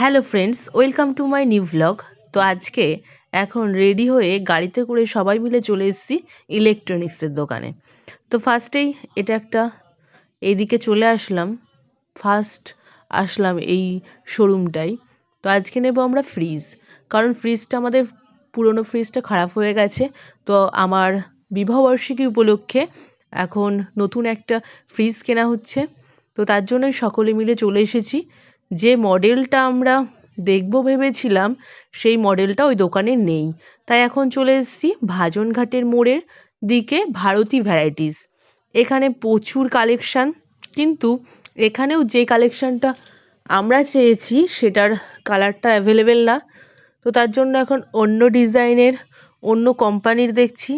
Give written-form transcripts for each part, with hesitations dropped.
Hello friends, welcome to my new vlog. তো আজকে এখন রেডি হয়ে গাড়িতে করে সবাই মিলে চলে এসেছি ইলেকট্রনিক্সের দোকানে। তো ফার্স্টেই এটা একটা এইদিকে চলে আসলাম, ফার্স্ট আসলাম এই শোরুমটাই। তো আজকে নেব আমরা ফ্রিজ, কারণ ফ্রিজটা আমাদের পুরনো ফ্রিজটা খারাপ হয়ে গেছে। তো আমার বিবাহবার্ষিকী উপলক্ষে এখন নতুন একটা ফ্রিজ কেনা হচ্ছে। তো তার জন্যই সকলে মিলে চলে এসেছি। যে মডেলটা আমরা দেখবো ভেবেছিলাম সেই মডেলটা ওই দোকানে নেই, তাই এখন চলে এসেছি ভাজনঘাটের মোড়ের দিকে ভারতী ভ্যারাইটিস। এখানে প্রচুর কালেকশান, কিন্তু এখানেও যে কালেকশানটা আমরা চেয়েছি সেটার কালারটা অ্যাভেলেবেল না। তো তার জন্য এখন অন্য ডিজাইনের অন্য কোম্পানির দেখছি।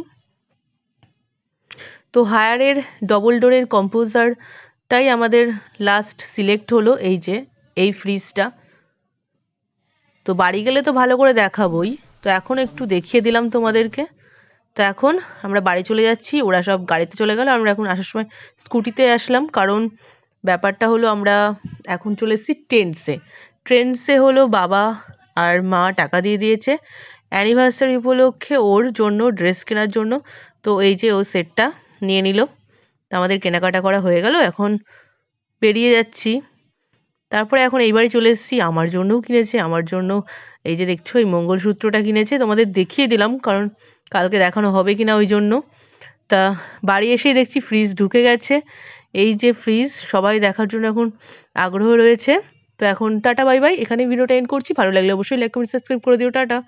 তো হায়ারের ডবল ডোরের কম্পোজারটাই আমাদের লাস্ট সিলেক্ট হলো, এই যে এই ফ্রিজটা। তো বাড়ি গেলে তো ভালো করে দেখাবোই, তো এখন একটু দেখিয়ে দিলাম তোমাদেরকে। তো এখন আমরা বাড়ি চলে যাচ্ছি, ওরা সব গাড়িতে চলে গেল, আমরা এখন আসার সময় স্কুটিতে আসলাম। কারণ ব্যাপারটা হলো আমরা এখন চলে এসেছি ট্রেন্ডসে হলো বাবা আর মা টাকা দিয়ে দিয়েছে অ্যানিভার্সারি উপলক্ষে ওর জন্য ড্রেস কেনার জন্য। তো এই যে ও সেটটা নিয়ে নিল। তো আমাদের কেনাকাটা করা হয়ে গেল, এখন বেরিয়ে যাচ্ছি। তারপরে এখন এই বাড়ি চলে এসেছি, আমার জন্যও কিনেছে, আমার জন্য এই যে দেখছো এই মঙ্গলসূত্রটা কিনেছে, তোমাদের দেখিয়ে দিলাম কারণ কালকে দেখানো হবে কিনা ওই জন্য। তা বাড়ি এসেই দেখছি ফ্রিজ ঢুকে গেছে। এই যে ফ্রিজ সবাই দেখার জন্য এখন আগ্রহ রয়েছে। তো এখন টাটা বাই বাই, এখানে ভিডিওটা এন্ড করছি। ভালো লাগলে অবশ্যই লাইক কমেন্ট সাবস্ক্রাইব করে দিও। টাটা।